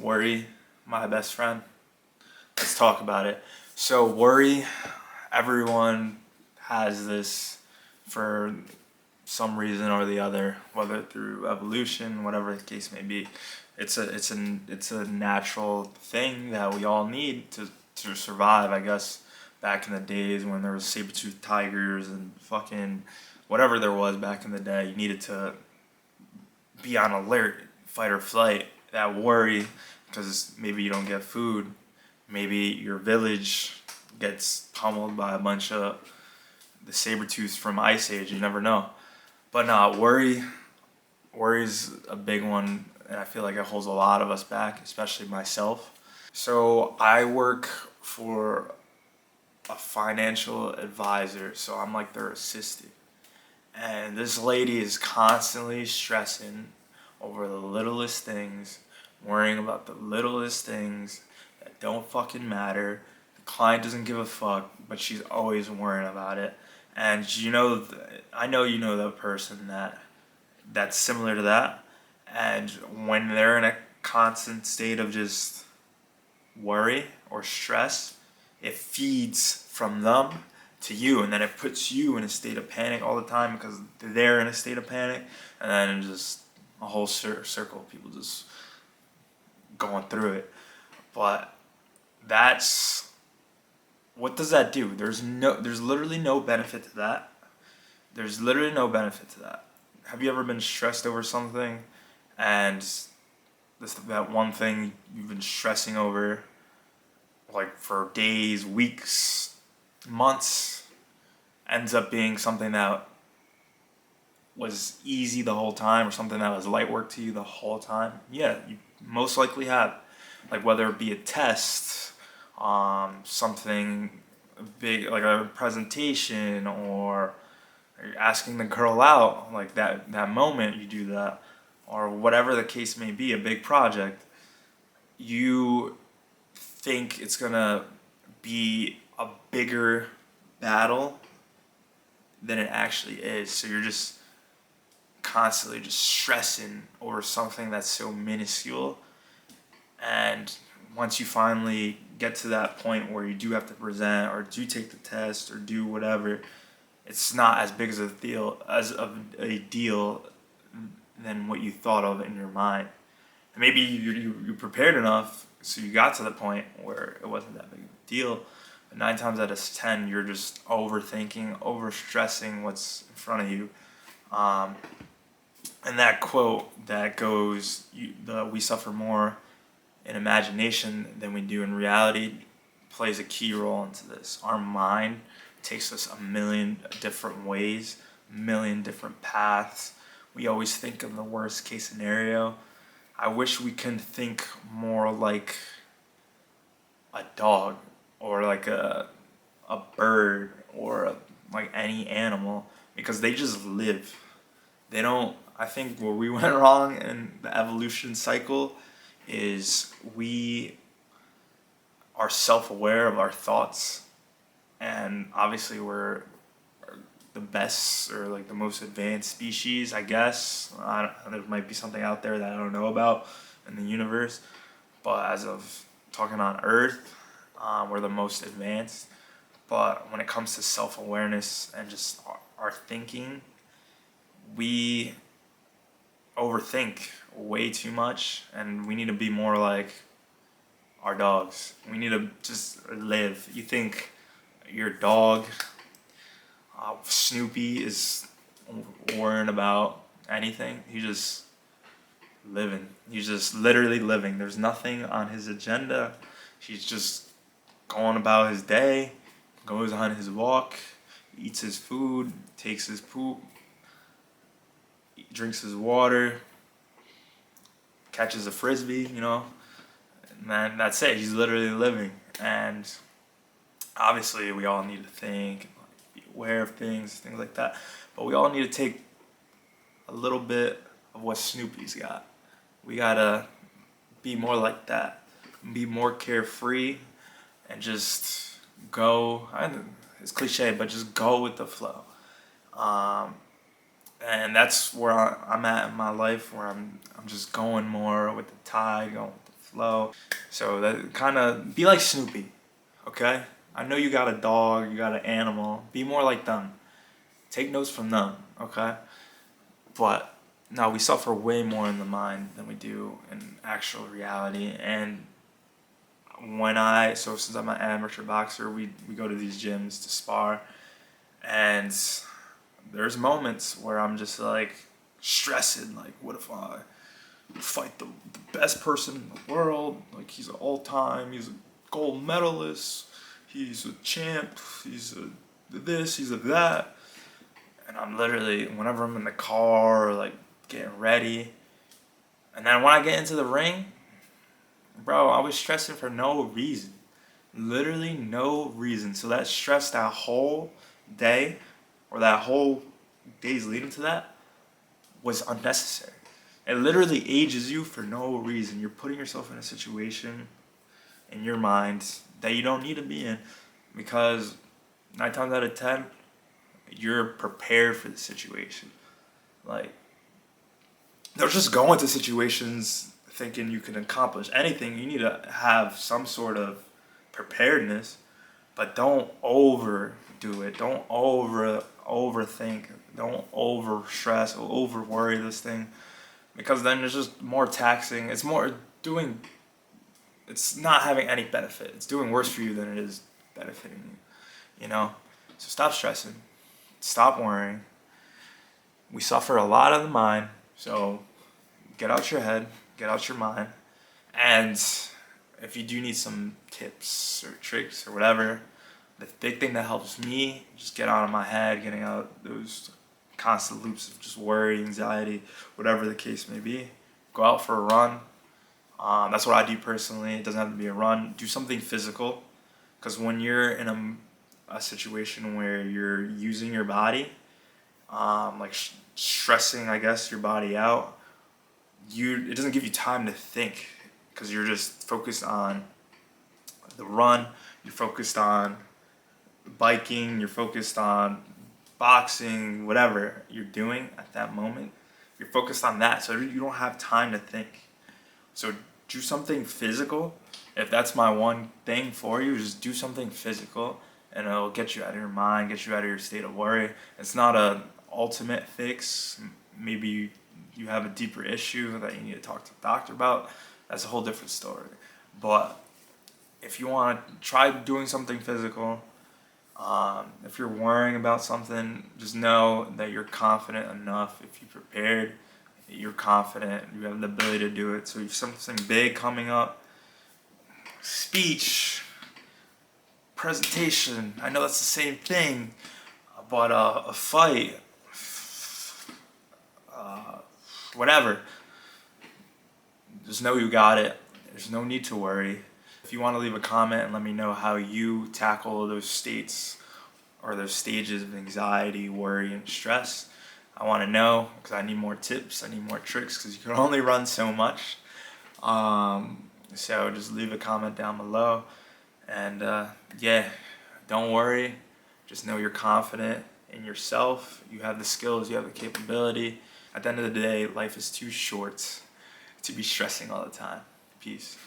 Worry, my best friend. Let's talk about it. So, worry, everyone has this for some reason or the other, whether through evolution, whatever the case may be. It's a natural thing that we all need to survive, I guess. Back in the days when there was saber-toothed tigers and fucking whatever there was back in the day, you needed to be on alert, fight or flight, that worry because maybe you don't get food, maybe your village gets pummeled by a bunch of the saber tooths from Ice Age. You never know. But nah, worry's a big one, and I feel like it holds a lot of us back, especially myself. So I work for a financial advisor, so I'm like their assistant. And this lady is constantly stressing over the littlest things, worrying about the littlest things that don't fucking matter. The client doesn't give a fuck, but she's always worrying about it. And I know you know that person that's similar to that. And when they're in a constant state of just worry or stress, it feeds from them to you, and then it puts you in a state of panic all the time because they're in a state of panic, and then just a whole circle of people just going through it. But that's what does that do? There's literally no benefit to that. There's literally no benefit to that. Have you ever been stressed over something, and that one thing you've been stressing over, like for days, weeks, months, ends up being something that was easy the whole time or something that was light work to you the whole time? Yeah, you most likely have. Like whether it be a test, something big like a presentation, or you're asking the girl out, like that moment you do that, or whatever the case may be, a big project, you think it's gonna be a bigger battle than it actually is. So you're just constantly just stressing over something that's so minuscule. And once you finally get to that point where you do have to present or do take the test or do whatever, it's not as big as a deal than what you thought of in your mind. And maybe you prepared enough, so you got to the point where it wasn't that big of a deal. But 9 times out of 10, you're just overthinking, overstressing what's in front of you. And that quote that goes, "We suffer more in imagination than we do in reality," plays a key role into this. Our mind takes us a million different ways, a million different paths. We always think of the worst case scenario. I wish we could think more like a dog, or like a bird, or like any animal, because they just live. They don't. I think where we went wrong in the evolution cycle is we are self-aware of our thoughts, and obviously we're the best or like the most advanced species, I guess. There might be something out there that I don't know about in the universe, but as of talking on Earth, we're the most advanced. But when it comes to self-awareness and just our thinking, we overthink way too much, and we need to be more like our dogs. We need to just live. You think your dog, Snoopy, is worrying about anything? He's just living. He's just literally living. There's nothing on his agenda. He's just going about his day, goes on his walk, eats his food, takes his poop, drinks his water, catches a frisbee, and that's it. He's literally living. And obviously we all need to think, be aware of things like that, but we all need to take a little bit of what Snoopy's got. We gotta be more like that, be more carefree, and just go. It's cliche, but just go with the flow. And that's where I'm at in my life, where I'm just going more with the tide, going with the flow. So that kind of, be like Snoopy, okay? I know you got a dog, you got an animal. Be more like them. Take notes from them, okay? But no, we suffer way more in the mind than we do in actual reality. And since I'm an amateur boxer, we go to these gyms to spar, and there's moments where I'm just like stressing, like, what if I fight the best person in the world? Like, he's an all-time, he's a gold medalist, he's a champ, he's a this, he's a that. And I'm literally, whenever I'm in the car or like getting ready, and then when I get into the ring, bro, I was stressing for no reason. Literally no reason. So that stress, that whole day, or that whole days leading to that, was unnecessary. It literally ages you for no reason. You're putting yourself in a situation in your mind that you don't need to be in, because 9 times out of 10, you're prepared for the situation. Like, don't just go into situations thinking you can accomplish anything. You need to have some sort of preparedness, but don't overdo it. Don't overthink. Don't over stress or over worry this thing, because then it's just more taxing. It's not having any benefit. It's doing worse for you than it is benefiting you. You know? So stop stressing. Stop worrying. We suffer a lot of the mind, so get out your head, get out your mind. And if you do need some tips or tricks or whatever, the big thing that helps me just get out of my head, getting out those constant loops of just worry, anxiety, whatever the case may be, go out for a run. That's what I do personally. It doesn't have to be a run. Do something physical, because when you're in a situation where you're using your body, like stressing, I guess, your body out, it doesn't give you time to think, because you're just focused on the run, you're focused on biking, you're focused on boxing, whatever you're doing at that moment, you're focused on that, so you don't have time to think. So do something physical. If that's my one thing for you, just do something physical, and it'll get you out of your mind, get you out of your state of worry. It's not a ultimate fix. Maybe you have a deeper issue that you need to talk to the doctor about. That's a whole different story. But if you want to try doing something physical, if you're worrying about something, just know that you're confident enough. If you're prepared, you're confident, you have the ability to do it. So if something big coming up, speech, presentation, I know that's the same thing, but a fight, whatever, just know you got it. There's no need to worry. If you want to leave a comment and let me know how you tackle those states or those stages of anxiety, worry, and stress, I want to know, because I need more tips, I need more tricks, because you can only run so much. So just leave a comment down below. And yeah, don't worry. Just know you're confident in yourself. You have the skills, you have the capability. At the end of the day, life is too short to be stressing all the time. Peace.